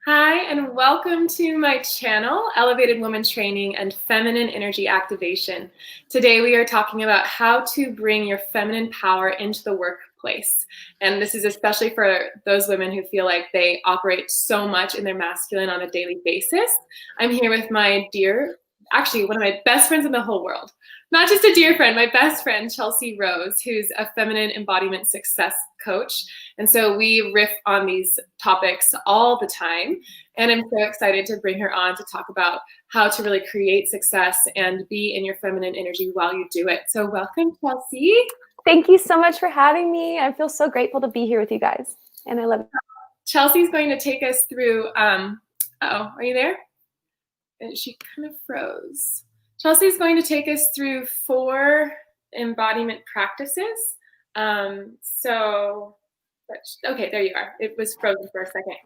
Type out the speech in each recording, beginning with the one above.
Hi, and welcome to my channel, Elevated Woman Training and Feminine Energy Activation. Today we are talking about how to bring your feminine power into the workplace. And this is especially for those women who feel like they operate so much in their masculine on a daily basis. I'm here with my actually one of my best friends in the whole world. Not just a dear friend, my best friend, Chelsea Rose, who's a feminine embodiment success coach. And so we riff on these topics all the time. And I'm so excited to bring her on to talk about how to really create success and be in your feminine energy while you do it. So welcome, Chelsea. Thank you so much for having me. I feel so grateful to be here with you guys. And I love it. Chelsea's going to take us through, are you there? And she kind of froze. Chelsea's going to take us through 4 embodiment practices. Okay, there you are. It was frozen for a second.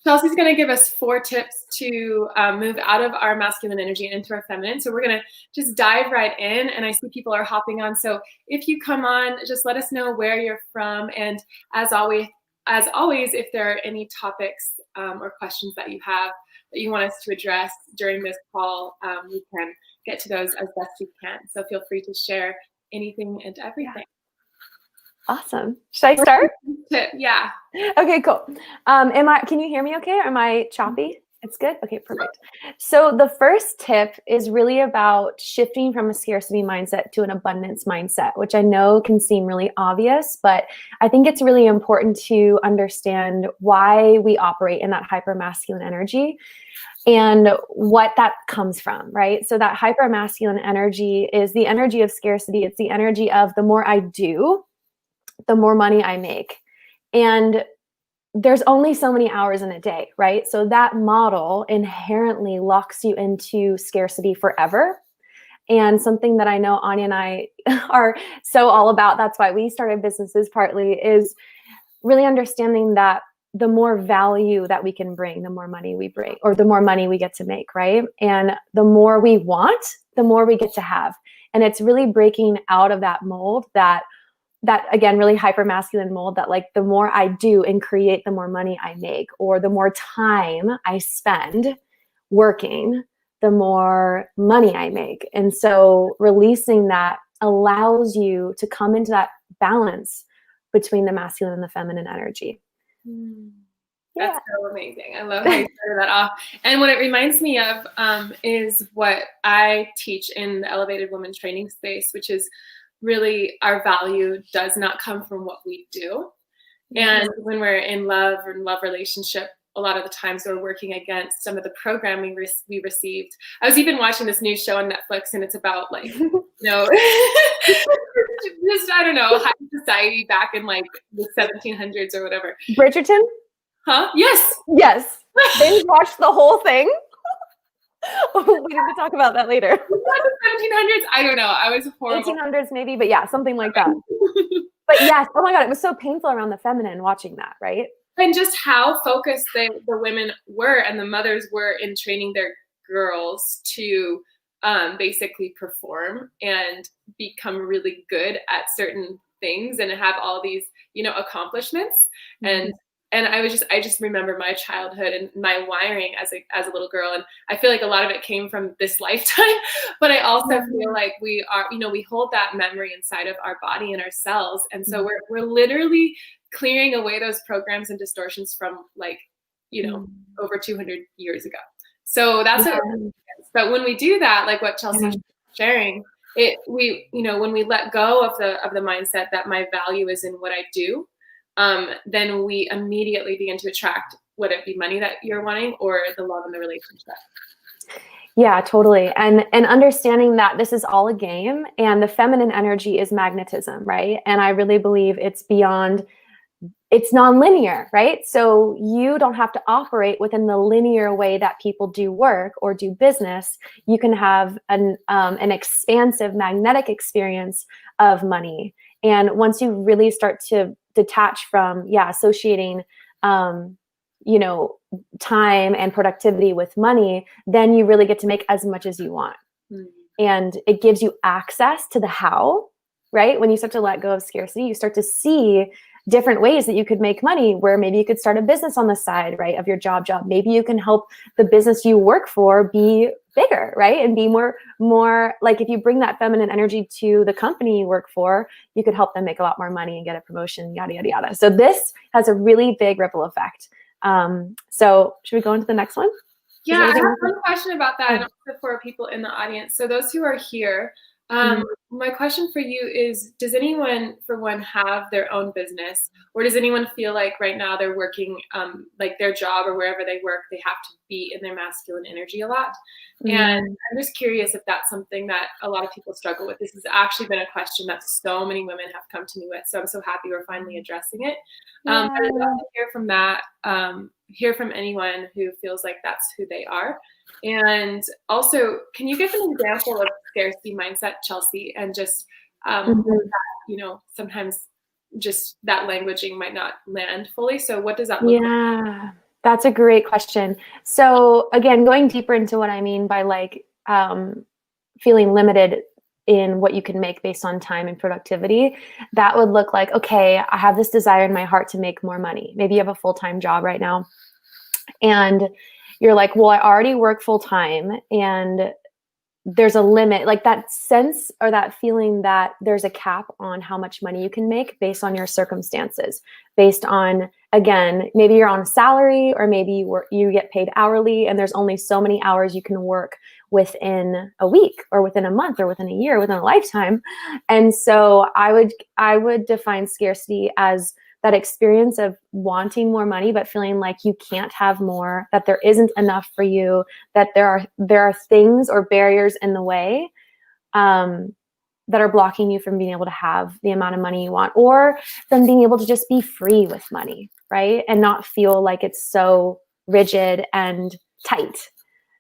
Chelsea's going to give us 4 tips to move out of our masculine energy and into our feminine. So we're going to just dive right in. And I see people are hopping on. So if you come on, just let us know where you're from. And as always, if there are any topics or questions that you have that you want us to address during this call, we can get to those as best we can. So feel free to share anything and everything. Awesome. Should I start? Yeah. Okay, cool. Can you hear me okay? Am I choppy? It's good? Okay, perfect. So the first tip is really about shifting from a scarcity mindset to an abundance mindset, which I know can seem really obvious, but I think it's really important to understand why we operate in that hypermasculine energy and what that comes from, right? So that hypermasculine energy is the energy of scarcity. It's the energy of the more I do, the more money I make. And there's only so many hours in a day, right? So that model inherently locks you into scarcity forever. And something that I know Anya and I are so all about, that's why we started businesses partly, is really understanding that the more value that we can bring, the more money we bring, or the more money we get to make, right? And the more we want, the more we get to have. And it's really breaking out of that mold, that again, really hyper masculine mold, that like the more I do and create, the more money I make, or the more time I spend working, the more money I make. And so releasing that allows you to come into that balance between the masculine and the feminine energy. That's so amazing. I love how you started that off. And what it reminds me of is what I teach in the Elevated Woman Training space, which is really our value does not come from what we do. And when we're in love or in love relationship, a lot of the times we're working against some of the programming we received. I was even watching this new show on Netflix, and it's about like, just, I don't know, high society back in like the 1700s or whatever. Bridgerton? Huh? Yes. Yes. They watched the whole thing. We need to talk about that later. 1700s? I don't know. I was horrible. 1800s maybe, but yeah, something like that. But yes, oh my God, it was so painful around the feminine watching that, right? And just how focused the women were and the mothers were in training their girls to basically perform and become really good at certain things and have all these, accomplishments. And I just remember my childhood and my wiring as a little girl. And I feel like a lot of it came from this lifetime, but I also feel like we are, we hold that memory inside of our body and our cells. And so we're literally clearing away those programs and distortions from like, over 200 years ago. So that's what it is. But when we do that, like what Chelsea's sharing, when we let go of the mindset that my value is in what I do, then we immediately begin to attract, whether it be money that you're wanting or the love in the relationship. Yeah, totally. And understanding that this is all a game and the feminine energy is magnetism, right? And I really believe it's nonlinear, right? So you don't have to operate within the linear way that people do work or do business. You can have an expansive magnetic experience of money. And once you really start to detach from, associating, time and productivity with money, then you really get to make as much as you want. And it gives you access to the how, right? When you start to let go of scarcity, you start to see different ways that you could make money, where maybe you could start a business on the side, right, of your job. Maybe you can help the business you work for be bigger, right? And be more like, if you bring that feminine energy to the company you work for, you could help them make a lot more money and get a promotion, yada, yada, yada. So this has a really big ripple effect. So should we go into the next one? Yeah, I have one question about that, and also for people in the audience. So those who are here, my question for you is, does anyone, for one, have their own business, or does anyone feel like right now they're working like their job or wherever they work, they have to be in their masculine energy a lot? And I'm just curious if that's something that a lot of people struggle with. This has actually been a question that so many women have come to me with, so I'm so happy we're finally addressing it. But I'd love to hear from that, hear from anyone who feels like that's who they are. And also, can you give an example of scarcity mindset, Chelsea, and just that, sometimes just that languaging might not land fully. So what does that look like? Yeah, that's a great question. So again, going deeper into what I mean by like feeling limited in what you can make based on time and productivity, that would look like, okay, I have this desire in my heart to make more money. Maybe you have a full-time job right now, and you're like, well, I already work full-time, and there's a limit, like that sense or that feeling that there's a cap on how much money you can make based on your circumstances, based on, again, maybe you're on a salary, or maybe you get paid hourly, and there's only so many hours you can work within a week, or within a month, or within a year, within a lifetime. And so I would define scarcity as that experience of wanting more money, but feeling like you can't have more, that there isn't enough for you, that there are things or barriers in the way that are blocking you from being able to have the amount of money you want, or from being able to just be free with money, right? And not feel like it's so rigid and tight.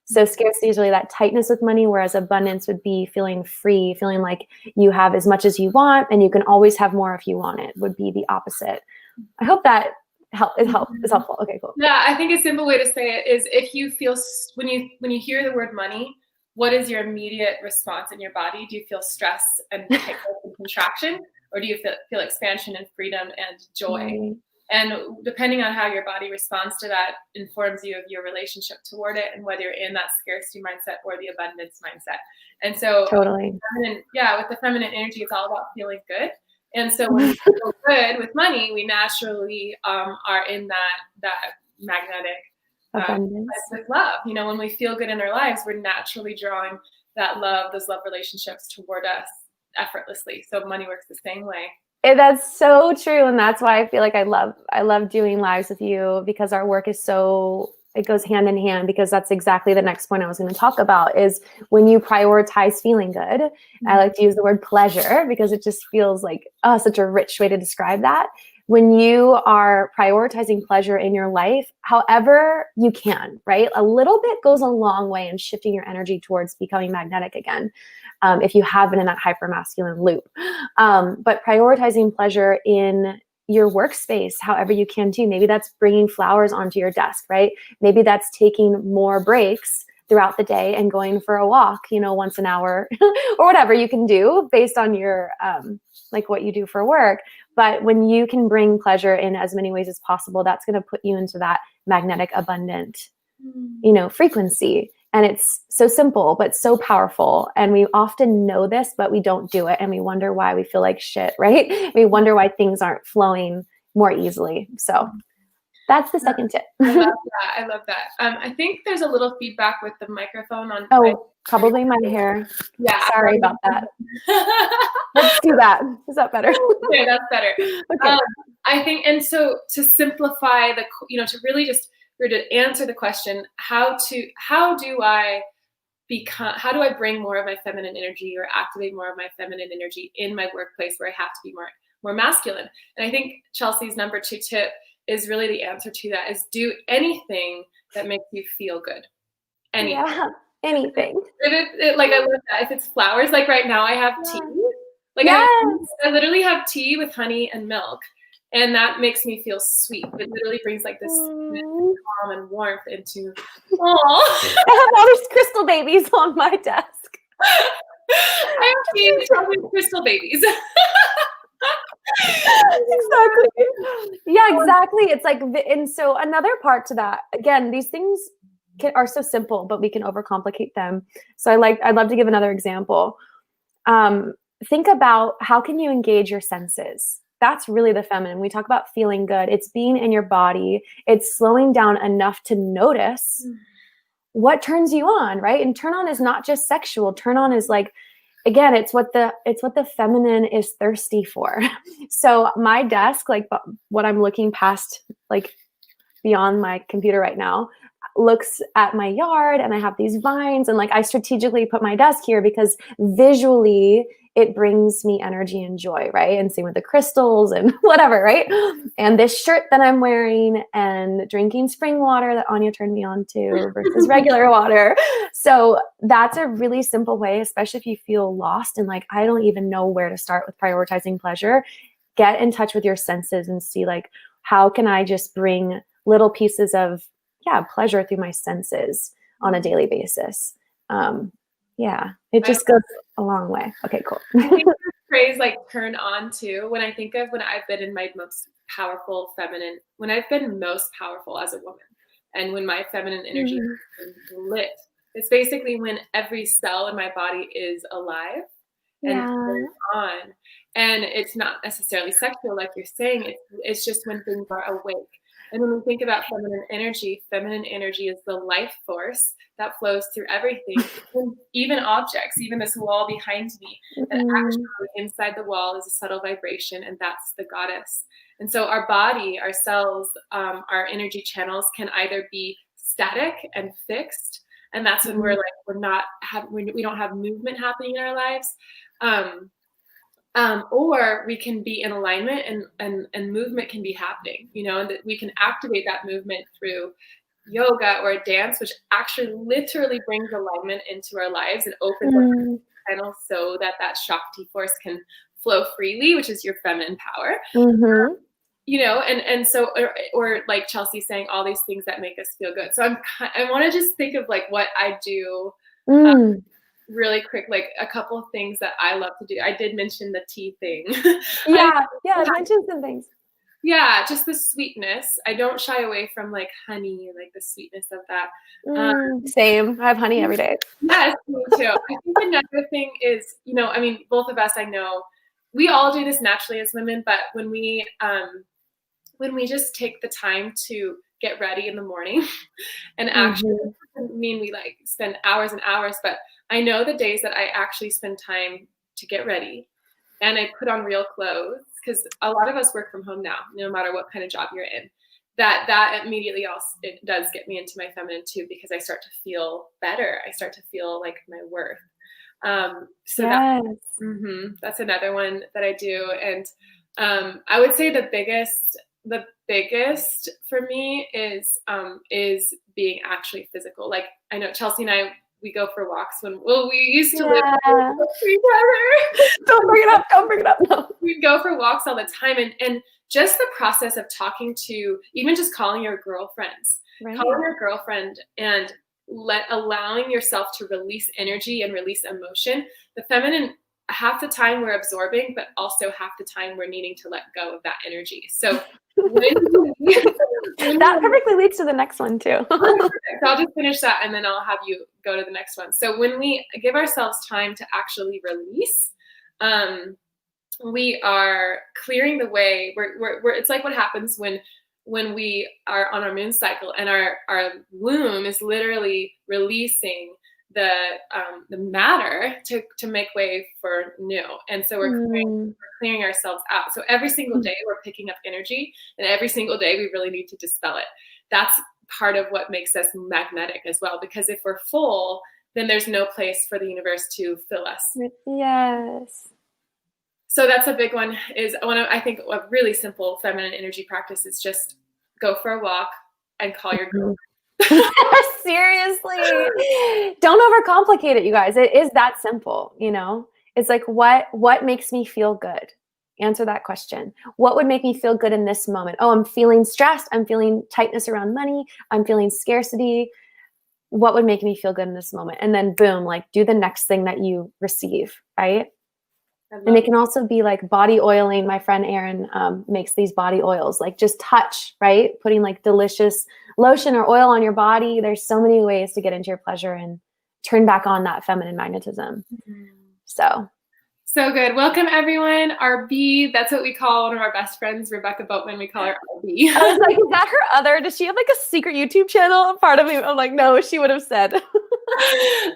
So scarcity is really that tightness with money, whereas abundance would be feeling free, feeling like you have as much as you want, and you can always have more if you want it, would be the opposite. I hope that is helpful. Okay, cool. Yeah, I think a simple way to say it is, if you feel, when you hear the word money, what is your immediate response in your body? Do you feel stress and contraction, or do you feel expansion and freedom and joy? And depending on how your body responds to that informs you of your relationship toward it, and whether you're in that scarcity mindset or the abundance mindset. And so totally, with the feminine energy, it's all about feeling good. And so when we feel good with money, we naturally are in that magnetic with love. When we feel good in our lives, we're naturally drawing that love, those love relationships toward us effortlessly. So money works the same way. That's so true. And that's why I feel like I love doing lives with you, because our work is it goes hand in hand, because that's exactly the next point I was going to talk about, is when you prioritize feeling good. I like to use the word pleasure, because it just feels like such a rich way to describe that. When you are prioritizing pleasure in your life, however you can, right? A little bit goes a long way in shifting your energy towards becoming magnetic again. If you have been in that hyper-masculine loop. But prioritizing pleasure in your workspace, however you can too. Maybe that's bringing flowers onto your desk, right? Maybe that's taking more breaks throughout the day and going for a walk, once an hour or whatever you can do based on your, like what you do for work. But when you can bring pleasure in as many ways as possible, that's going to put you into that magnetic, abundant, frequency. And it's so simple, but so powerful. And we often know this, but we don't do it. And we wonder why we feel like shit, right? We wonder why things aren't flowing more easily. So that's the second tip. I love that. I think there's a little feedback with the microphone on. Probably my hair. Yeah. Sorry about that. Let's do that. Is that better? Okay, that's better. Okay. I think, and so to simplify to really just to answer the question, how do I bring more of my feminine energy, or activate more of my feminine energy in my workplace, where I have to be more masculine? And I think Chelsea's number 2 tip is really the answer to that, is do anything that makes you feel good. Anything. Yeah, anything. I love that. If it's flowers, like right now I have tea. I literally have tea with honey and milk. And that makes me feel sweet. It literally brings like this calm and warmth into. I have all these crystal babies on my desk. I have tea with crystal babies. Exactly. Yeah, exactly. It's like, and so another part to that, again, these things are so simple, but we can overcomplicate them. So I'd love to give another example. Um, think about how can you engage your senses? That's really the feminine. We talk about feeling good. It's being in your body. It's slowing down enough to notice what turns you on, right? And turn on is not just sexual. Turn on is like, again, it's what the feminine is thirsty for. So my desk, like what I'm looking past, like beyond my computer right now, looks at my yard, and I have these vines, and like I strategically put my desk here because visually it brings me energy and joy, right? And same with the crystals and whatever, right? And this shirt that I'm wearing, and drinking spring water that Anya turned me on to versus regular water. So that's a really simple way, especially if you feel lost and like, I don't even know where to start with prioritizing pleasure. Get in touch with your senses and see like, how can I just bring little pieces of pleasure through my senses on a daily basis. It just goes a long way. Okay, cool. I think the phrase like turn on too, when I think of when I've been in my most powerful feminine, when I've been most powerful as a woman, and when my feminine energy is lit, it's basically when every cell in my body is alive and turned on. And it's not necessarily sexual, like you're saying, it's just when things are awake. And when we think about feminine energy is the life force that flows through everything, even objects, even this wall behind me, that actually inside the wall is a subtle vibration, and that's the goddess. And so our body, our cells, our energy channels can either be static and fixed, and that's when we don't have movement happening in our lives. Or we can be in alignment, and movement can be happening, and that we can activate that movement through yoga or a dance, which actually literally brings alignment into our lives and opens up the channel so that Shakti force can flow freely, which is your feminine power. And so, or like Chelsea saying, all these things that make us feel good. So I want to just think of like what I do. Really quick, like a couple of things that I love to do. I did mention the tea thing. I mentioned some things. Yeah, just the sweetness. I don't shy away from like honey and like the sweetness of that. Same. I have honey every day. Yes, me too. I think another thing is, both of us, I know, we all do this naturally as women, but when we just take the time to get ready in the morning, and actually doesn't mean we like spend hours and hours, but I know the days that I actually spend time to get ready and I put on real clothes, because a lot of us work from home now, no matter what kind of job you're in, that immediately also, it does get me into my feminine too, because I start to feel better. I start to feel like my worth. That's another one that I do. And I would say the biggest for me is being actually physical. Like I know Chelsea and I, we go for walks we used to live together. Don't bring it up. No. We'd go for walks all the time, and just the process of talking to, even just calling your girlfriends, and allowing yourself to release energy and release emotion. The feminine, half the time we're absorbing, but also half the time we're needing to let go of that energy. So that perfectly leads to the next one too. So I'll just finish that, and then I'll have you go to the next one. So when we give ourselves time to actually release, we are clearing the way. We're it's like what happens when we are on our moon cycle, and our womb is literally releasing the matter to make way for new. And so we're clearing ourselves out. So every single day we're picking up energy, and every single day we really need to dispel it. That's part of what makes us magnetic as well, because if we're full, then there's no place for the universe to fill us. Yes. So that's a big one. I think a really simple feminine energy practice is just go for a walk and call your girl. Seriously, don't overcomplicate it, you guys. It is that simple. It's like, what makes me feel good? Answer that question. What would make me feel good in this moment? Oh, I'm feeling stressed. I'm feeling tightness around money. I'm feeling scarcity. What would make me feel good in this moment? And then boom, like do the next thing that you receive, right? I And love it can also be like body oiling. My friend Erin makes these body oils, like just touch, right? Putting like delicious lotion or oil on your body. There's so many ways to get into your pleasure and turn back on that feminine magnetism. So so good. Welcome everyone. RB, that's what we call one of our best friends, Rebecca Boatman. We call her RB. I was like, is that her other? Does she have like a secret YouTube channel? Part of me, I'm like, no, she would have said.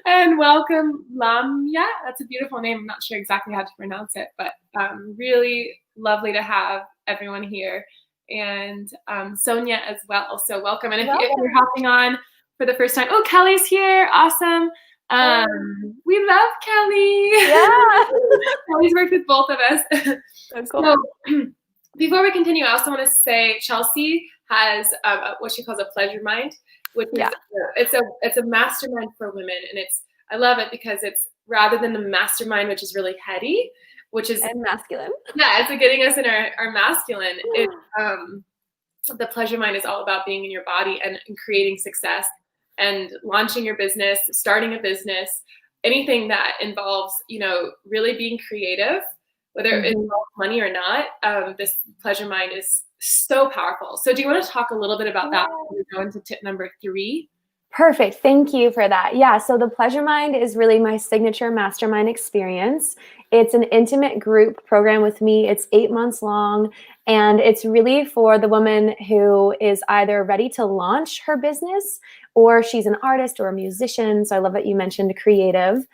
And welcome Lamia. That's a beautiful name. I'm not sure exactly how to pronounce it, but really lovely to have everyone here. And Sonia as well. So welcome. And if you're hopping on for the first time, oh, Kelly's here. Awesome. We love Kelly. Yeah. Kelly's worked with both of us. So cool. So before we continue, I also want to say Chelsea has what she calls a pleasure mind, which is it's a mastermind for women, and I love it because it's rather than the mastermind, which is really heady, which is and masculine. Yeah, it's getting us in our masculine. It the pleasure mind is all about being in your body and creating success and launching your business, starting a business, anything that involves, really being creative, whether it involves money or not. This pleasure mind is so powerful. So do you want to talk a little bit about that before we go into tip number 3? Perfect. Thank you for that. Yeah. So the pleasure mind is really my signature mastermind experience. It's an intimate group program with me. It's 8 months long, and it's really for the woman who is either ready to launch her business, or she's an artist or a musician. So I love that you mentioned creative.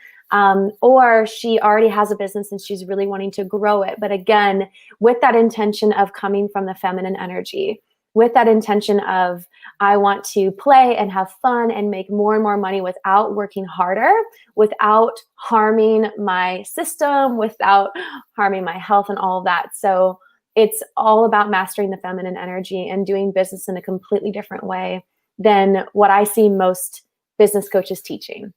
Or she already has a business and she's really wanting to grow it. But again, with that intention of coming from the feminine energy, with that intention of, I want to play and have fun and make more and more money without working harder, without harming my system, without harming my health and all of that. So it's all about mastering the feminine energy and doing business in a completely different way than what I see most business coaches teaching.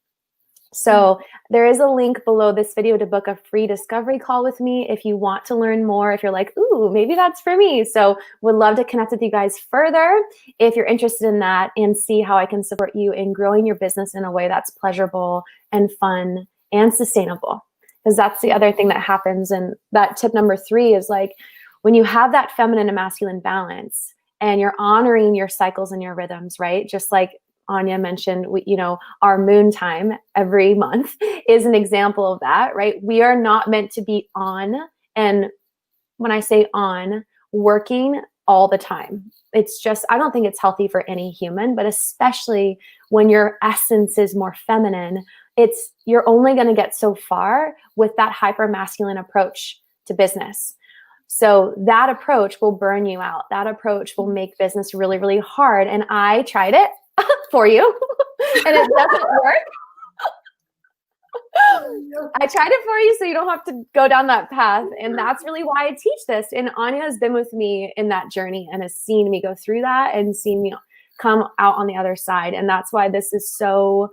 So there is a link below this video to book a free discovery call with me if you want to learn more, if you're like, ooh, maybe that's for me. So would love to connect with you guys further if you're interested in that and see how I can support you in growing your business in a way that's pleasurable and fun and sustainable. Because that's the other thing that happens. And that tip number 3 is like, when you have that feminine and masculine balance and you're honoring your cycles and your rhythms, right? Just like Anya mentioned, our moon time every month is an example of that, right? We are not meant to be on, and when I say on, working all the time. It's just, I don't think it's healthy for any human, but especially when your essence is more feminine, you're only going to get so far with that hyper masculine approach to business. So that approach will burn you out. That approach will make business really, really hard. And I tried it for you and it doesn't work. I tried it for you so you don't have to go down that path. And that's really why I teach this. And Anya has been with me in that journey and has seen me go through that and seen me come out on the other side. And that's why this is so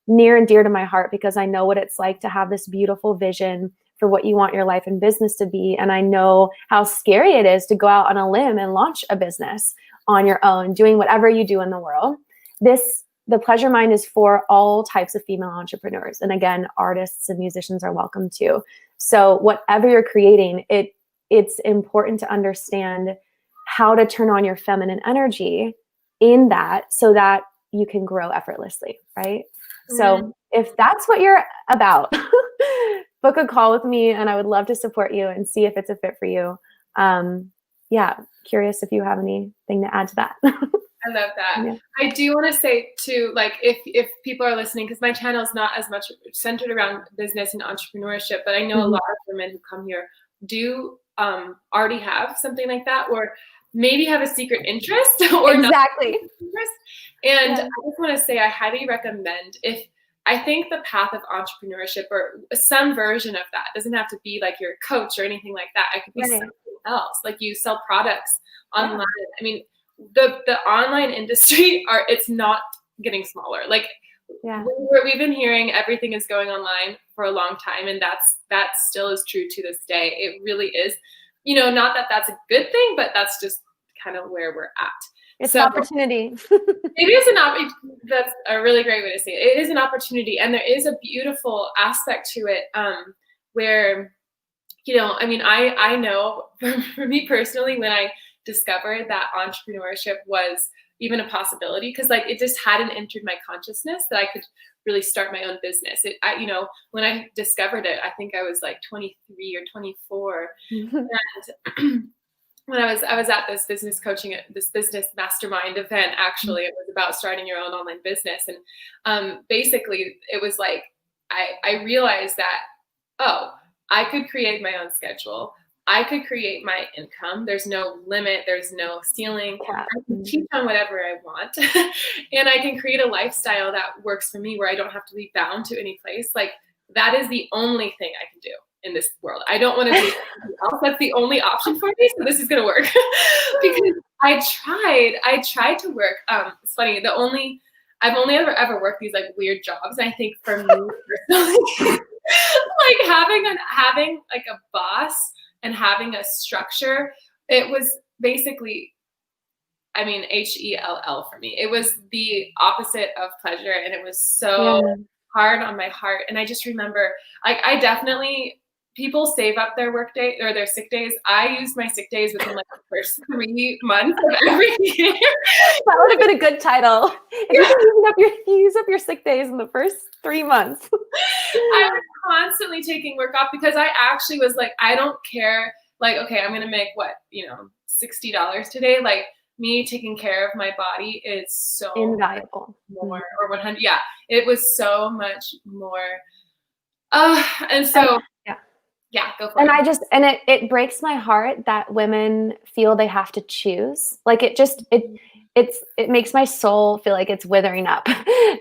near and dear to my heart, because I know what it's like to have this beautiful vision for what you want your life and business to be. And I know how scary it is to go out on a limb and launch a business on your own, doing whatever you do in the world. The pleasure mind is for all types of female entrepreneurs. And again, artists and musicians are welcome too. So whatever you're creating, it's important to understand how to turn on your feminine energy in that so that you can grow effortlessly, right? Mm-hmm. So if that's what you're about, book a call with me and I would love to support you and see if it's a fit for you. Curious if you have anything to add to that. I love that. Yeah. I do want to say too, like if people are listening, because my channel is not as much centered around business and entrepreneurship, but I know a lot of women who come here do already have something like that, or maybe have a secret interest or exactly not interest. And I just want to say I highly recommend, I think the path of entrepreneurship or some version of that doesn't have to be like your coach or anything like that. It could be something else, like you sell products online. Yeah. I mean, the online industry it's not getting smaller. Like we've been hearing everything is going online for a long time, and that still is true to this day. It really is. Not that that's a good thing, but that's just kind of where we're at. It's an opportunity. It is an opportunity. That's a really great way to say it. It is an opportunity, and there is a beautiful aspect to it where I mean, I know for me personally, when I discovered that entrepreneurship was even a possibility, because like it just hadn't entered my consciousness that I could really start my own business. When I discovered it, I think I was like 23 or 24, and when I was at this business coaching, this business mastermind event. Actually, it was about starting your own online business, and basically, it was like I realized that, oh, I could create my own schedule. I could create my income. There's no limit. There's no ceiling. Yeah. I can teach on whatever I want, and I can create a lifestyle that works for me, where I don't have to be bound to any place. Like that is the only thing I can do in this world. I don't want to do anything else. That's the only option for me. So this is going to work because I tried to work. It's funny. I've only ever worked these like weird jobs. And I think for me personally, like having like a boss and having a structure, it was basically, I mean, HELL for me. It was the opposite of pleasure, and it was so hard on my heart. And I just remember, like, I definitely, people save up their work day or their sick days. I used my sick days within like the first 3 months of every year. That would have been a good title. If you use up your sick days in the first 3 months. I was constantly taking work off because I actually was like, I don't care. Like, okay, I'm gonna make what, $60 today. Like, me taking care of my body is so invaluable. More or 100. Yeah, it was so much more. And so yeah, go for it. And it breaks my heart that women feel they have to choose. Like it makes my soul feel like it's withering up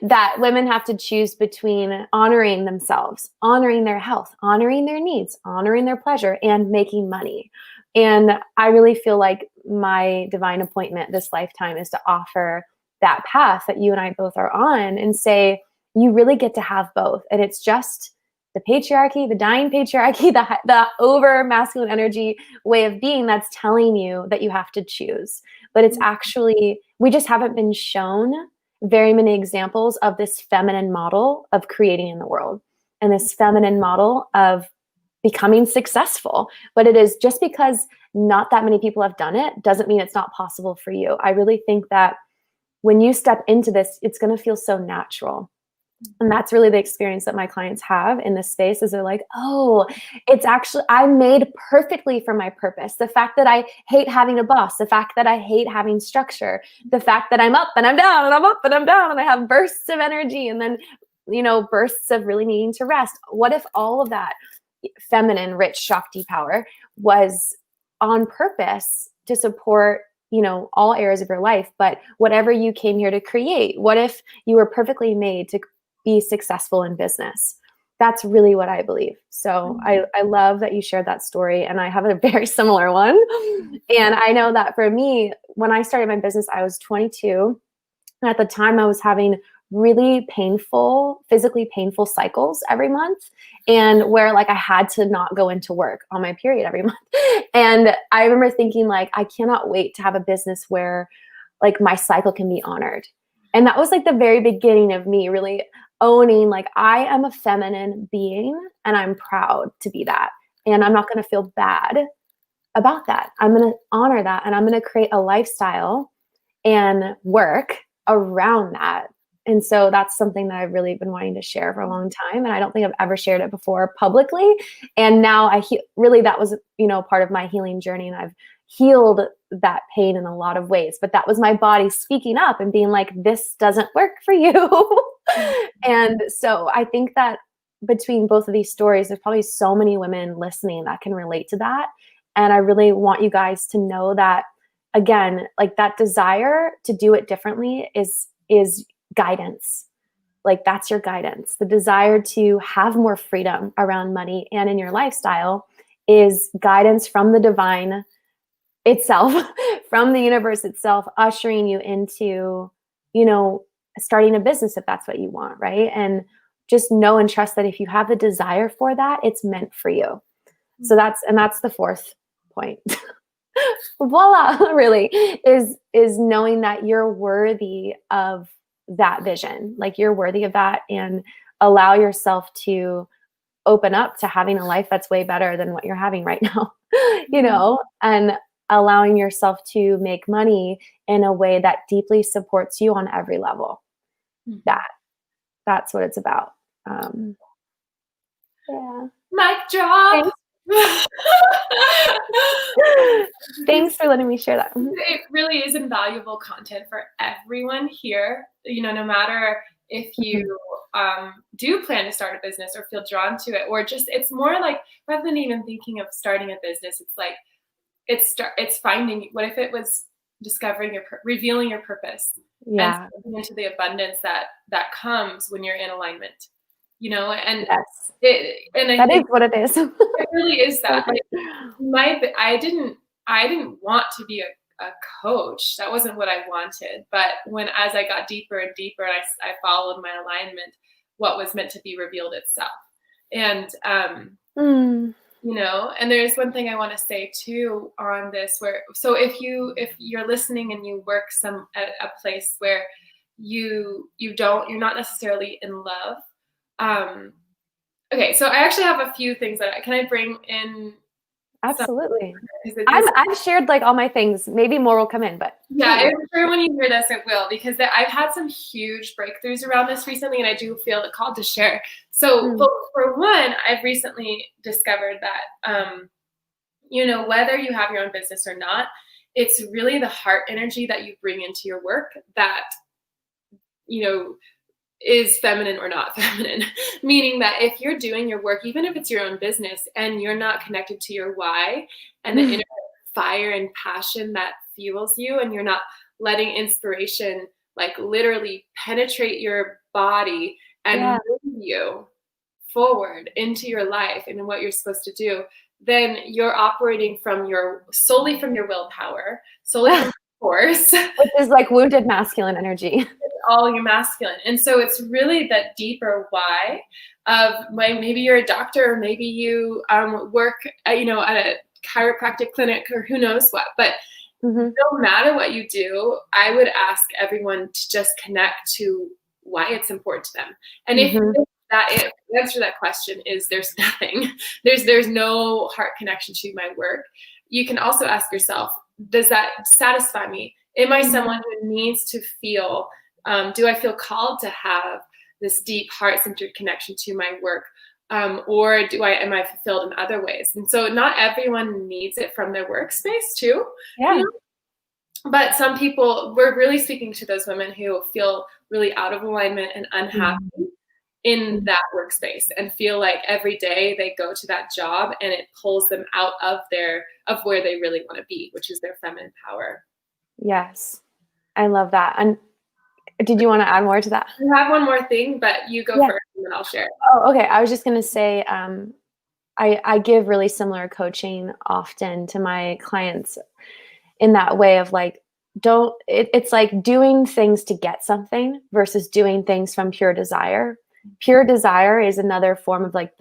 that women have to choose between honoring themselves, honoring their health, honoring their needs, honoring their pleasure, and making money. And I really feel like my divine appointment this lifetime is to offer that path that you and I both are on and say, you really get to have both. And it's just the patriarchy, the dying patriarchy, the over masculine energy way of being that's telling you that you have to choose. But it's actually, we just haven't been shown very many examples of this feminine model of creating in the world and this feminine model of becoming successful. But it is just because not that many people have done it doesn't mean it's not possible for you. I really think that when you step into this, it's going to feel so natural. And that's really the experience that my clients have in this space is they're like, oh, it's actually, I'm made perfectly for my purpose. The fact that I hate having a boss, the fact that I hate having structure, the fact that I'm up and I'm down and I'm up and I'm down and I have bursts of energy and then, bursts of really needing to rest. What if all of that feminine, rich Shakti power was on purpose to support all areas of your life, but whatever you came here to create? What if you were perfectly made to be successful in business? That's really what I believe. So I love that you shared that story, and I have a very similar one. And I know that for me, when I started my business, I was 22. And at the time I was having really physically painful cycles every month, and where like I had to not go into work on my period every month. And I remember thinking like, I cannot wait to have a business where like my cycle can be honored. And that was like the very beginning of me really owning like I am a feminine being and I'm proud to be that. And I'm not going to feel bad about that. I'm going to honor that, and I'm going to create a lifestyle and work around that. And so that's something that I've really been wanting to share for a long time. And I don't think I've ever shared it before publicly. And now really, that was, part of my healing journey. And I've healed that pain in a lot of ways, but that was my body speaking up and being like, this doesn't work for you. And so I think that between both of these stories, there's probably so many women listening that can relate to that. And I really want you guys to know that, again, like that desire to do it differently is guidance. Like that's your guidance. The desire to have more freedom around money and in your lifestyle is guidance from the divine itself, from the universe itself, ushering you into, starting a business if that's what you want, right? And just know and trust that if you have the desire for that, it's meant for you. So that's the fourth point. Voila, really, is knowing that you're worthy of that vision. Like you're worthy of that, and allow yourself to open up to having a life that's way better than what you're having right now, and allowing yourself to make money in a way that deeply supports you on every level. That's what it's about. Yeah. Mic drop. Thanks. Thanks for letting me share that. It really is invaluable content for everyone here. No matter if you do plan to start a business or feel drawn to it, or just, it's more like, rather than even thinking of starting a business, it's like, it's finding, what if it was discovering revealing your purpose, and stepping into the abundance that comes when you're in alignment, and yes. I that think is what it is. It really is that. I didn't want to be a coach. That wasn't what I wanted. But as I got deeper and deeper, and I followed my alignment, what was meant to be revealed itself. And and there's one thing I want to say too on this, so if you're listening and you work at a place where you're not necessarily in love. Okay, so I actually have a few things can I bring in? Absolutely. I've shared like all my things. Maybe more will come in, but yeah, I'm sure when you hear this, it will, because I've had some huge breakthroughs around this recently, and I do feel called to share. So, for one, I've recently discovered that, whether you have your own business or not, it's really the heart energy that you bring into your work that, is feminine or not feminine. Meaning that if you're doing your work, even if it's your own business, and you're not connected to your why and the inner fire and passion that fuels you, and you're not letting inspiration like literally penetrate your body and move you forward into your life and what you're supposed to do, then you're operating solely from your willpower, solely from force. Which is like wounded masculine energy. All your masculine. And so it's really that deeper why of maybe you're a doctor, or maybe you work at a chiropractic clinic, or who knows what. But no matter what you do, I would ask everyone to just connect to why it's important to them. And if the answer to that question is there's nothing, there's no heart connection to my work, you can also ask yourself, does that satisfy me? Am I someone who needs to feel, do I feel called to have this deep heart-centered connection to my work? Or am I fulfilled in other ways? And so not everyone needs it from their workspace too. Yeah. But some people, we're really speaking to those women who feel really out of alignment and unhappy in that workspace, and feel like every day they go to that job and it pulls them out of where they really want to be, which is their feminine power. Yes. I love that. And did you want to add more to that? I have one more thing, but you go first and then I'll share. Oh, okay. I was just going to say, I give really similar coaching often to my clients in that way of like, it's like doing things to get something versus doing things from pure desire. Pure desire is another form of like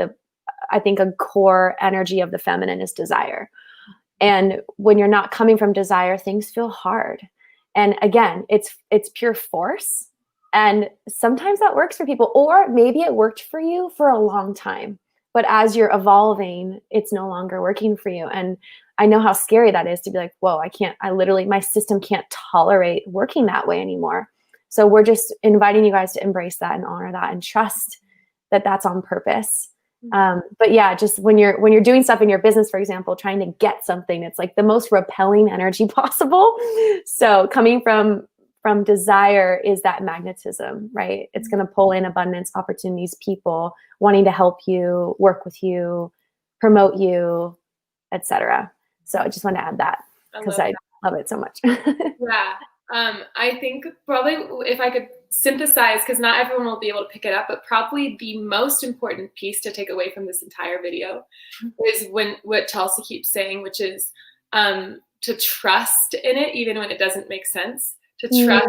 I think a core energy of the feminine is desire. And when you're not coming from desire, things feel hard. And again, it's pure force. And sometimes that works for people, or maybe it worked for you for a long time, but as you're evolving, it's no longer working for you. And I know how scary that is to be like, whoa, my system can't tolerate working that way anymore. So we're just inviting you guys to embrace that and honor that and trust that that's on purpose. But yeah, just when you're doing stuff in your business, for example, trying to get something, it's like the most repelling energy possible. So coming from desire is that magnetism, right? It's going to pull in abundance, opportunities, people wanting to help you, work with you, promote you, etc. So I just want to add that because I love it so much. Yeah. I think probably if I could synthesize, because not everyone will be able to pick it up, but probably the most important piece to take away from this entire video is what Chelsea keeps saying, which is to trust in it, even when it doesn't make sense, to trust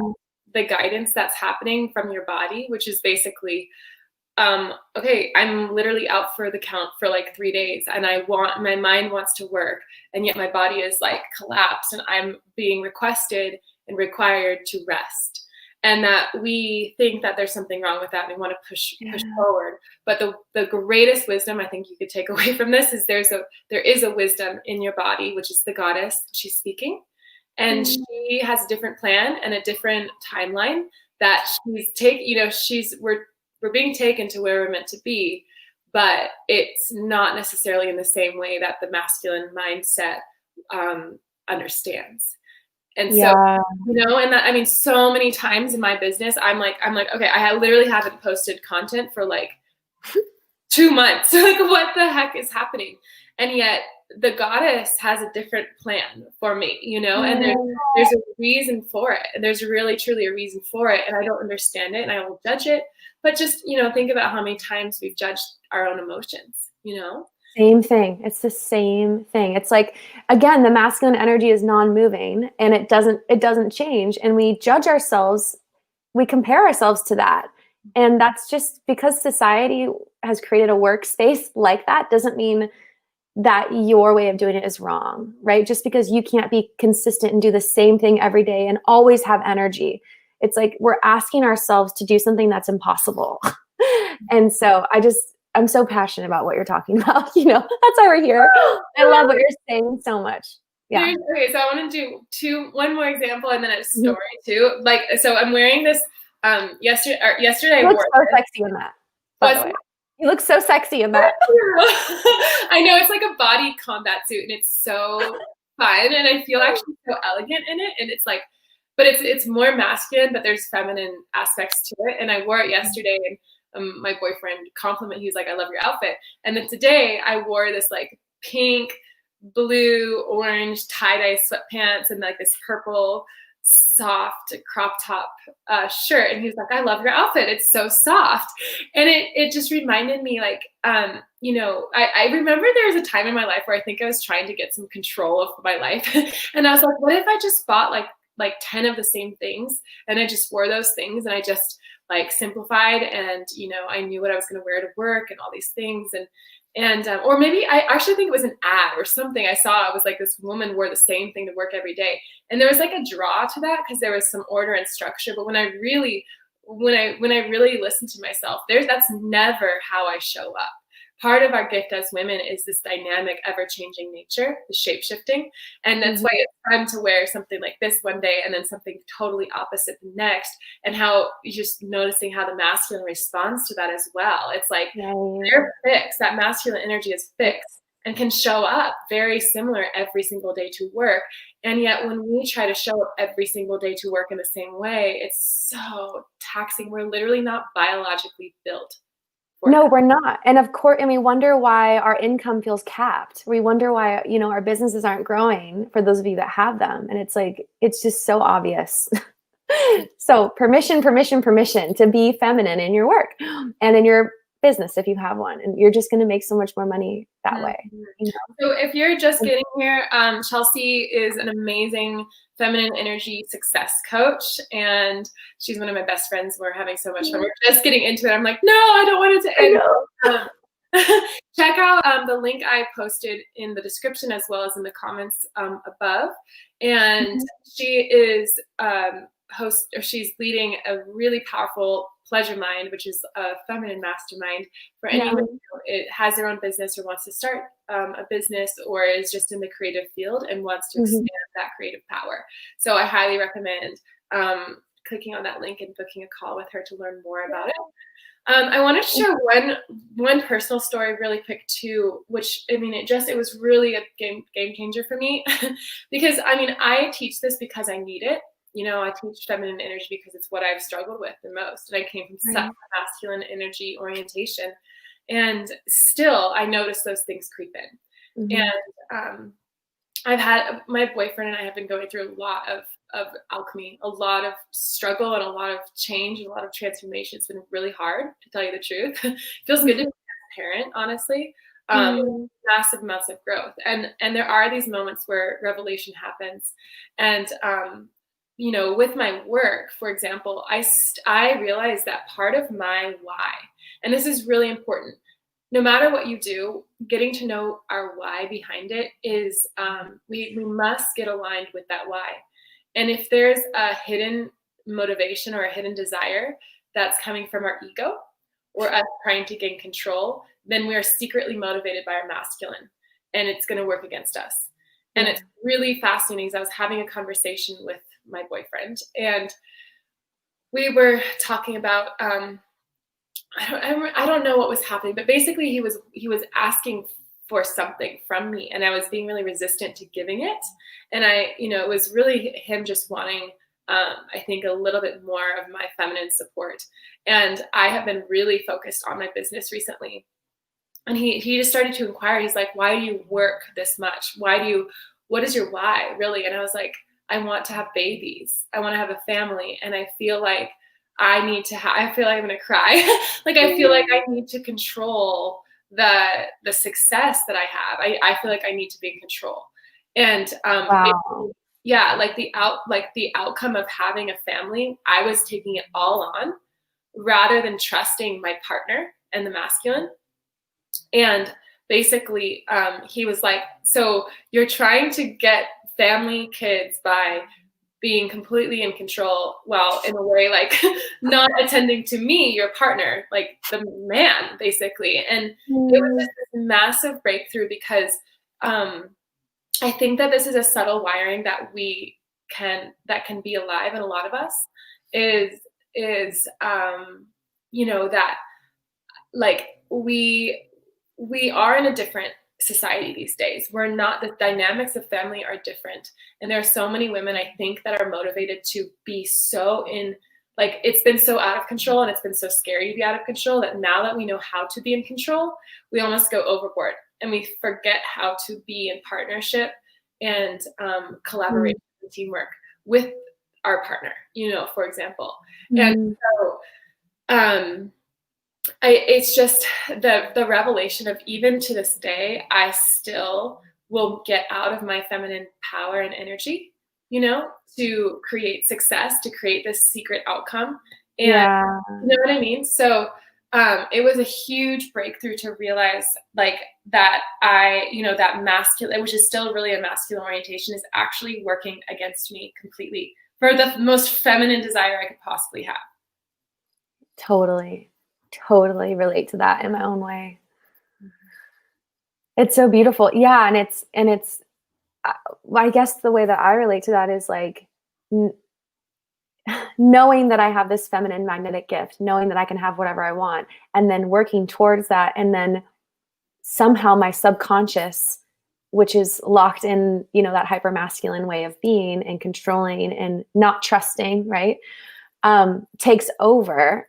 the guidance that's happening from your body, which is basically, okay, I'm literally out for the count for like 3 days, and my mind wants to work, and yet my body is like collapsed, and I'm being requested and required to rest. and that we think that there's something wrong with that and we want to push Yeah. forward. But the greatest wisdom I think you could take away from this is there is a wisdom in your body, which is the goddess. She's speaking, and she has a different plan and a different timeline that we're being taken to where we're meant to be, but it's not necessarily in the same way that the masculine mindset understands. And so, Yeah. and that, I mean, so many times in my business, I'm like, okay, literally haven't posted content for like 2 months. Like, what the heck is happening? And yet the goddess has a different plan for me, and there's a reason for it. And there's really, truly a reason for it. And I don't understand it and I won't judge it. But just, think about how many times we've judged our own emotions, Same thing. It's the same thing. It's like, again, the masculine energy is non-moving and it doesn't change. And we judge ourselves, we compare ourselves to that. And that's just because society has created a workspace like that doesn't mean that your way of doing it is wrong, right? Just because you can't be consistent and do the same thing every day and always have energy. It's like we're asking ourselves to do something that's impossible. And so I'm so passionate about what you're talking about. That's why we're here. I love what you're saying so much. Yeah. Okay, so I want to do one more example and then a story too. Like, so I'm wearing this yesterday You I look wore so this. sexy in that, by the way. You look so sexy in that. I know, it's like a body combat suit and it's so fun and I feel actually so elegant in it, and it's like, but it's more masculine, but there's feminine aspects to it. And I wore it yesterday, and my boyfriend complimented. He was like, "I love your outfit." And then today I wore this like pink, blue, orange tie-dye sweatpants and like this purple soft crop top shirt. And he was like, "I love your outfit. It's so soft." And it just reminded me, like, I remember there was a time in my life where I think I was trying to get some control of my life. And I was like, what if I just bought like 10 of the same things and I just wore those things and I just like simplified, and I knew what I was going to wear to work and all these things. And or maybe I actually think it was an ad or something I saw. It was like this woman wore the same thing to work every day, and there was like a draw to that because there was some order and structure. But when I really listen to myself, that's never how I show up. Part of our gift as women is this dynamic, ever-changing nature, the shape-shifting. And that's why it's fun to wear something like this one day and then something totally opposite the next, and how you're just noticing how the masculine responds to that as well. It's like they're fixed. That masculine energy is fixed and can show up very similar every single day to work. And yet when we try to show up every single day to work in the same way, it's so taxing. We're literally not biologically built. No, we're not. And of course, and we wonder why our income feels capped. We wonder why, our businesses aren't growing for those of you that have them. And it's like, it's just so obvious. So permission to be feminine in your work and in your business if you have one. And you're just going to make so much more money that way. So if you're just getting here, Chelsea is an amazing feminine energy success coach, and she's one of my best friends. We're having so much fun. We're just getting into it. I'm like, no, I don't want it to end. Check out the link I posted in the description as well as in the comments above. And she is she's leading a really powerful Pleasure Mind, which is a feminine mastermind for anyone who has their own business or wants to start a business or is just in the creative field and wants to expand that creative power. So I highly recommend clicking on that link and booking a call with her to learn more about it. I want to share one personal story really quick too, which it was really a game changer for me because I teach this because I need it. I teach feminine energy because it's what I've struggled with the most. And I came from such a masculine energy orientation. And still, I notice those things creep in. And I've had, my boyfriend and I have been going through a lot of alchemy, a lot of struggle and a lot of change and a lot of transformation. It's been really hard, to tell you the truth. It feels good to be transparent, honestly. Massive growth. And there are these moments where revelation happens. And, with my work, for example, I realized that part of my why, and this is really important, no matter what you do, getting to know our why behind it is, we must get aligned with that why. And if there's a hidden motivation or a hidden desire that's coming from our ego or us trying to gain control, then we are secretly motivated by our masculine, and it's going to work against us. And it's really fascinating because I was having a conversation with my boyfriend, and we were talking about I don't know what was happening, but basically he was asking for something from me, and I was being really resistant to giving it. And it was really him just wanting, I think, a little bit more of my feminine support. And I have been really focused on my business recently. And he just started to inquire. He's like, why do you work this much? What is your why, really? And I was like, I want to have babies. I want to have a family. And I feel like I feel like I'm going to cry. Like, I feel like I need to control the success that I have. I feel like I need to be in control. And Wow. like the outcome of having a family, I was taking it all on rather than trusting my partner and the masculine. And basically, he was like, so you're trying to get family kids by being completely in control, well, in a way, like not attending to me, your partner, like the man, basically. And it was just this massive breakthrough because I think that this is a subtle wiring that can be alive in a lot of us is that like we are in a different society these days. The dynamics of family are different. And there are so many women, I think, that are motivated to be so it's been so out of control, and it's been so scary to be out of control, that now that we know how to be in control, we almost go overboard and we forget how to be in partnership and collaboration and teamwork with our partner, for example. And so, it's just the revelation of, even to this day, I still will get out of my feminine power and energy, to create success, to create this secret outcome. And you know what I mean? So it was a huge breakthrough to realize like that that masculine, which is still really a masculine orientation, is actually working against me completely for the most feminine desire I could possibly have. Totally relate to that in my own way. It's so beautiful. Yeah. And it's, I guess the way that I relate to that is like knowing that I have this feminine magnetic gift, knowing that I can have whatever I want, and then working towards that. And then somehow my subconscious, which is locked in, that hyper masculine way of being and controlling and not trusting, right? Takes over.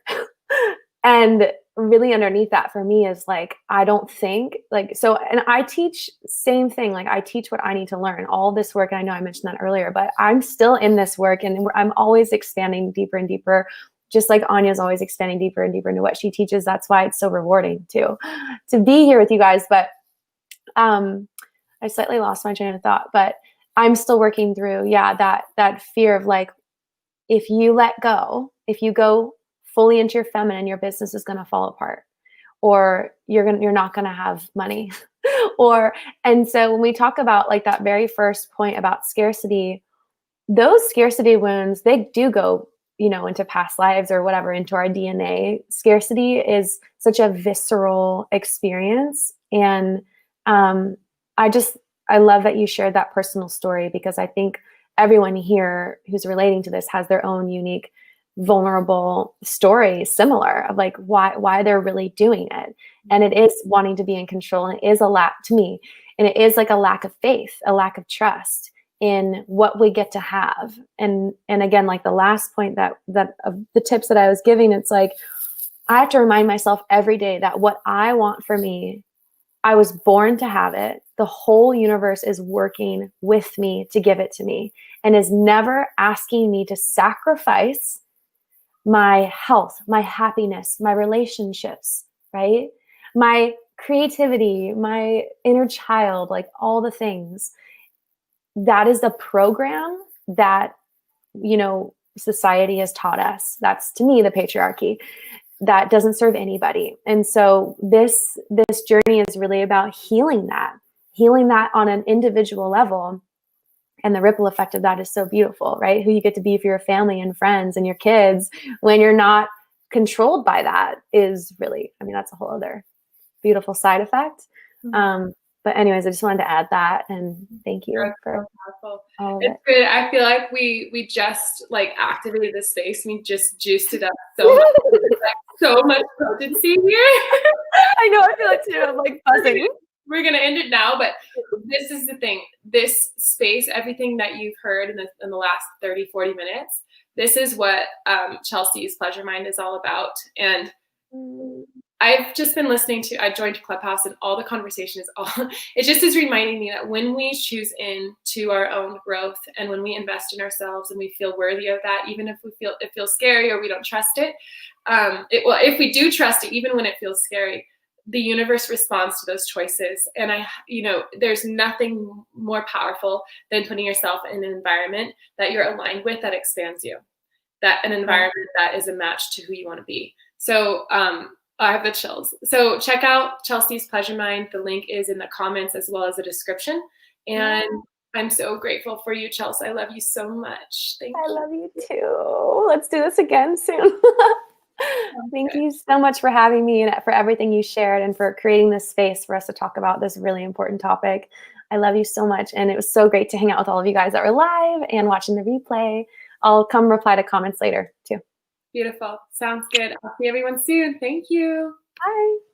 And really underneath that for me is like, I don't think like, so, and I teach same thing. Like I teach what I need to learn, all this work. And I know I mentioned that earlier, but I'm still in this work, and I'm always expanding deeper and deeper, just like Anya's always expanding deeper and deeper into what she teaches. That's why it's so rewarding to be here with you guys. But I slightly lost my train of thought, but I'm still working through, that fear of like, if you let go, if you go fully into your feminine, your business is going to fall apart, or you're not going to have money. And so when we talk about like that very first point about scarcity, those scarcity wounds, they do go, into past lives or whatever, into our DNA. Scarcity is such a visceral experience. And I love that you shared that personal story, because I think everyone here who's relating to this has their own unique, vulnerable story, similar, of like why they're really doing it. And it is wanting to be in control, and it is a lack to me, and it is like a lack of faith, a lack of trust in what we get to have. And again, like the last point that of the tips that I was giving, it's like I have to remind myself every day that what I want for me, I was born to have it. The whole universe is working with me to give it to me, and is never asking me to sacrifice my health, my happiness, my relationships, right? My creativity, my inner child, like all the things. That is the program that, society has taught us. That's, to me, the patriarchy that doesn't serve anybody. And so this journey is really about healing that on an individual level, And the ripple effect of that is so beautiful, right? Who you get to be for your family and friends and your kids when you're not controlled by that is really, I mean, that's a whole other beautiful side effect. But anyways, I just wanted to add that, and thank you for all of it's it. good. I feel like we just like activated the space. We just juiced it up so much. Like, so much potency here. I know, I feel it too. I'm like buzzing. We're gonna end it now, but this is the thing. This space, everything that you've heard in the last 30, 40 minutes, this is what Chelsea's Pleasure Mind is all about. And I've just been listening to, I joined Clubhouse, and all the conversation is it just is reminding me that when we choose into our own growth, and when we invest in ourselves and we feel worthy of that, even if it feels scary or we don't trust it, well, if we do trust it, even when it feels scary, the universe responds to those choices. And there's nothing more powerful than putting yourself in an environment that you're aligned with, that expands you, that an environment that is a match to who you want to be. So I have the chills. So check out Chelsea's Pleasure Mind. The link is in the comments as well as the description. And I'm so grateful for you, Chelsea. I love you so much. Thank you. I love you too. Let's do this again soon. Thank you so much for having me, and for everything you shared, and for creating this space for us to talk about this really important topic. I love you so much. And it was so great to hang out with all of you guys that were live and watching the replay. I'll come reply to comments later too. Beautiful. Sounds good. I'll see everyone soon. Thank you. Bye.